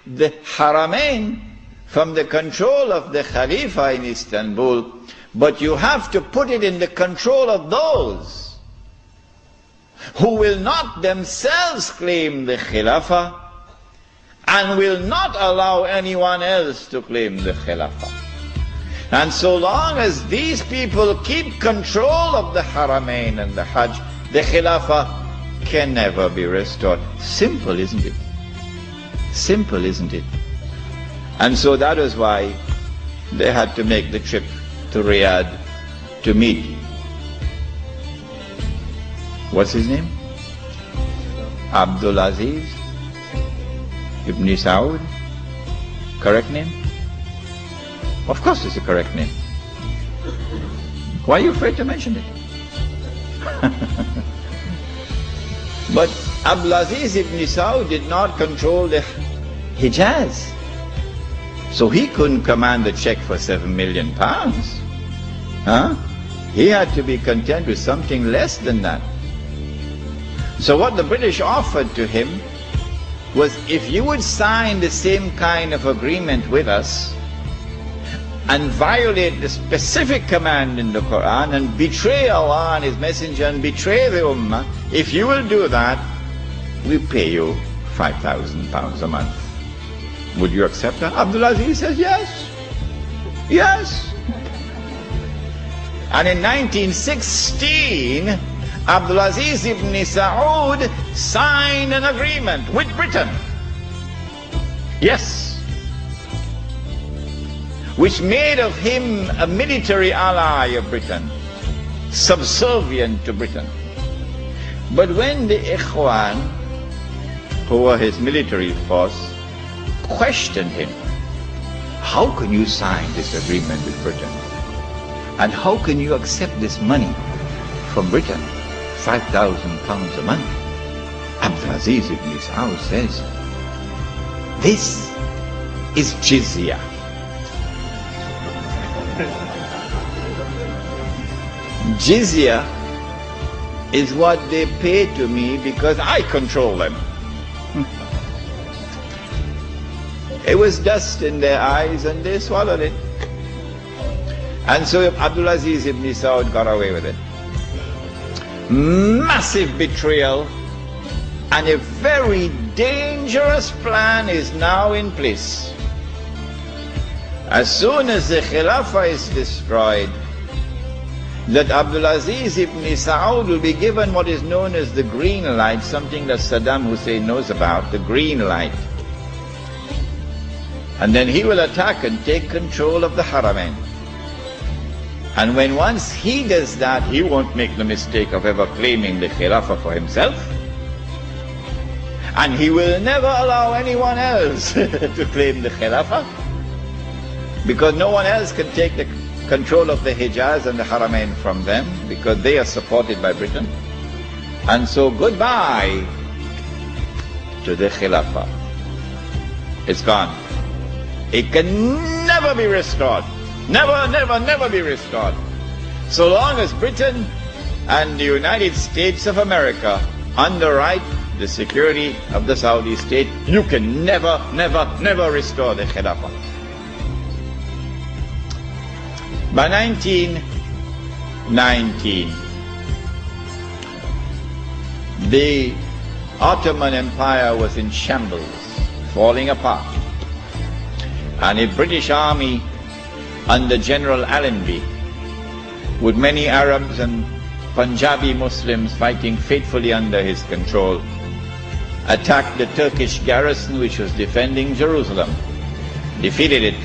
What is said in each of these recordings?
the Haramain from the control of the Khalifa in Istanbul, but you have to put it in the control of those who will not themselves claim the Khilafah and will not allow anyone else to claim the Khilafah. And so long as these people keep control of the Haramain and the Hajj, the Khilafah can never be restored. Simple, isn't it? Simple, isn't it? And so that is why they had to make the trip to Riyadh to meet. What's his name? Abdul Aziz Ibn Saud. Correct name? Of course it's a correct name. Why are you afraid to mention it? But Abdul Aziz Ibn Saud did not control the Hijaz. So he couldn't command a check for £7 million. Huh? He had to be content with something less than that. So what the British offered to him was, if you would sign the same kind of agreement with us and violate the specific command in the Quran and betray Allah and His Messenger and betray the Ummah, if you will do that, we pay you £5,000 a month. Would you accept that? Abdul Aziz says yes. Yes. And in 1916, Abdul Aziz ibn Saud signed an agreement with Britain. Yes. Which made of him a military ally of Britain, subservient to Britain. But when the Ikhwan, who were his military force, questioned him, how can you sign this agreement with Britain? And how can you accept this money from Britain, £5,000 a month? Abdul Aziz ibn Saud says, this is jizya. Jizya is what they pay to me because I control them. It was dust in their eyes and they swallowed it. And so Abdul Aziz ibn Saud got away with it. Massive betrayal, and a very dangerous plan is now in place. As soon as the Khilafah is destroyed, that Abdul Aziz ibn Saud will be given what is known as the green light, something that Saddam Hussein knows about, the green light. And then he will attack and take control of the Haramain. And when once he does that, he won't make the mistake of ever claiming the Khilafah for himself. And he will never allow anyone else to claim the Khilafah, because no one else can take the control of the Hijaz and the Haramain from them, because they are supported by Britain. And so goodbye to the Khilafah. It's gone. It can never be restored. Never, never, never be restored. So long as Britain and the United States of America underwrite the security of the Saudi state, you can never, never, never restore the Khilafah. By 1919, the Ottoman Empire was in shambles, falling apart. And a British army under General Allenby, with many Arabs and Punjabi Muslims fighting faithfully under his control, attacked the Turkish garrison which was defending Jerusalem, defeated it,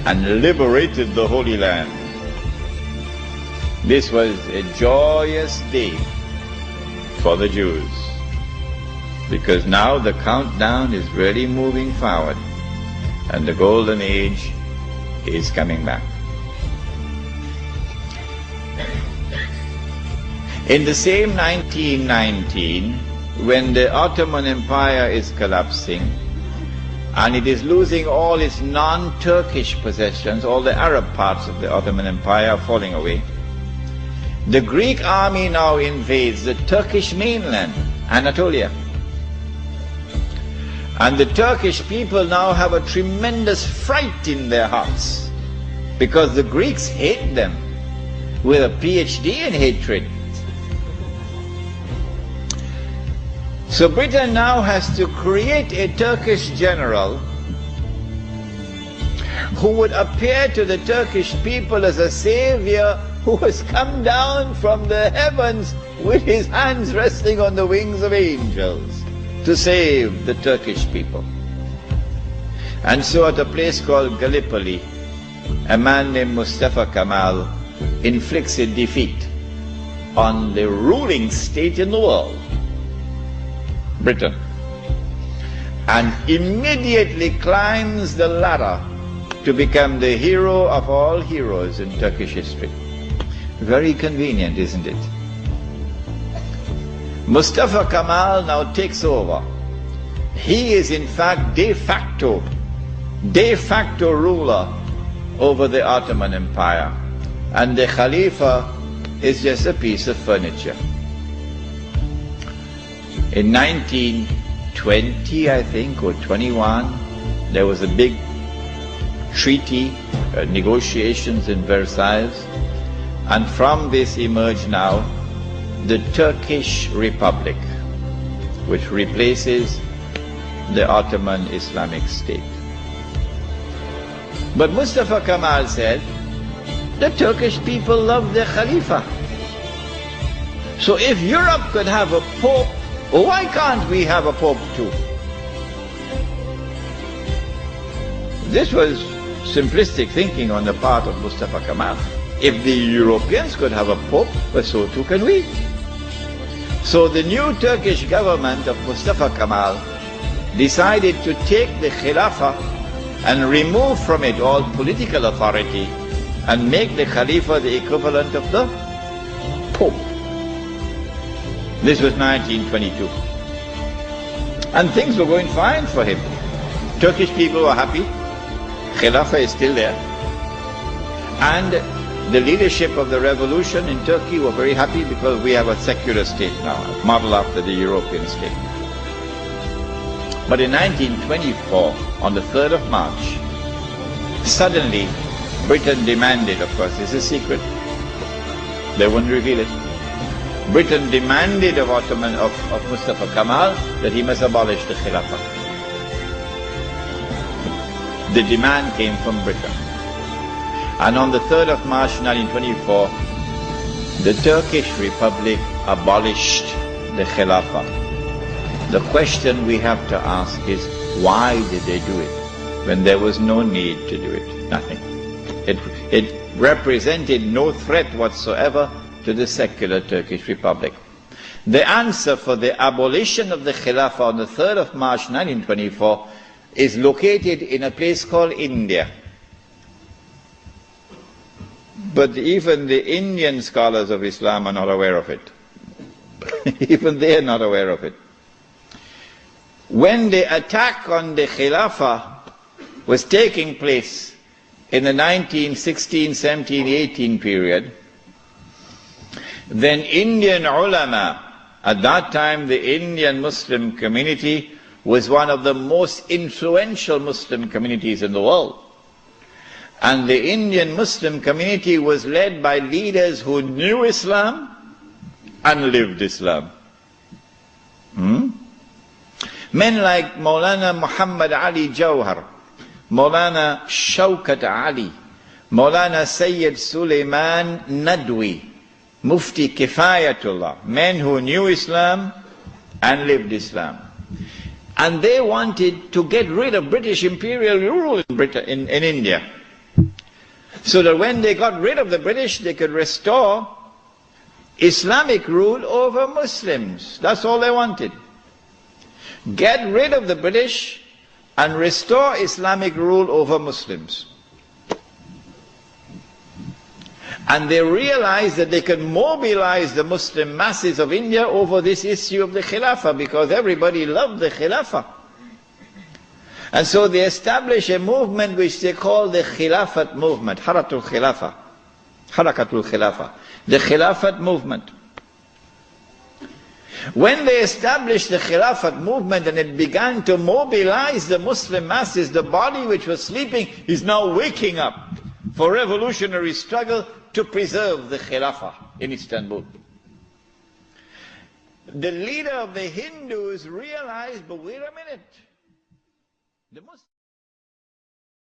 and liberated the Holy Land. This was a joyous day for the Jews, because now the countdown is really moving forward, and the golden age is coming back. In the same 1919, when the Ottoman Empire is collapsing and it is losing all its non-Turkish possessions, all the Arab parts of the Ottoman Empire are falling away, the Greek army now invades the Turkish mainland, Anatolia. And the Turkish people now have a tremendous fright in their hearts because the Greeks hate them with a PhD in hatred. So Britain now has to create a Turkish general who would appear to the Turkish people as a savior who has come down from the heavens with his hands resting on the wings of angels to save the Turkish people. And so at a place called Gallipoli, a man named Mustafa Kemal inflicts a defeat on the ruling state in the world, Britain, and immediately climbs the ladder to become the hero of all heroes in Turkish history. Very convenient, isn't it? Mustafa Kemal now takes over. He is in fact de facto ruler over the Ottoman Empire, and the Khalifa is just a piece of furniture. In 1920, I think, or 21, there was a big treaty, negotiations in Versailles, and from this emerged now the Turkish Republic, which replaces the Ottoman Islamic State. But Mustafa Kemal said, the Turkish people love their Khalifa. So if Europe could have a pope, why can't we have a pope too? This was simplistic thinking on the part of Mustafa Kemal. If the Europeans could have a pope, well, so too can we. So the new Turkish government of Mustafa Kemal decided to take the Khilafah and remove from it all political authority and make the Khalifa the equivalent of the Pope. This was 1922. And things were going fine for him. Turkish people were happy. Khilafah is still there. And the leadership of the revolution in Turkey were very happy because we have a secular state now, modeled after the European state. But in 1924, on the 3rd of March, suddenly Britain demanded, of course, this is a secret, they wouldn't reveal it, Britain demanded of Mustafa Kemal that he must abolish the Khilafah. The demand came from Britain. And on the 3rd of March 1924, the Turkish Republic abolished the Khilafah. The question we have to ask is, why did they do it when there was no need to do it? Nothing. It represented no threat whatsoever to the secular Turkish Republic. The answer for the abolition of the Khilafah on the 3rd of March 1924 is located in a place called India. But even the Indian scholars of Islam are not aware of it. Even they are not aware of it. When the attack on the Khilafah was taking place in the 1916, 17, 18 period, then Indian ulama, at that time the Indian Muslim community was one of the most influential Muslim communities in the world. And the Indian Muslim community was led by leaders who knew Islam and lived Islam. Men like Maulana Muhammad Ali Jawhar, Maulana Shaukat Ali, Maulana Sayyid Sulaiman Nadwi, Mufti Kifayatullah, men who knew Islam and lived Islam. And they wanted to get rid of British imperial rule in India. So that when they got rid of the British, they could restore Islamic rule over Muslims. That's all they wanted. Get rid of the British and restore Islamic rule over Muslims. And they realized that they could mobilize the Muslim masses of India over this issue of the Khilafah, because everybody loved the Khilafah. And so they established a movement which they call the Khilafat movement, Harakatul Khilafah, the Khilafat movement. When they established the Khilafat movement and it began to mobilize the Muslim masses, the body which was sleeping is now waking up for revolutionary struggle to preserve the Khilafah in Istanbul. The leader of the Hindus realized, but wait a minute, the Muslims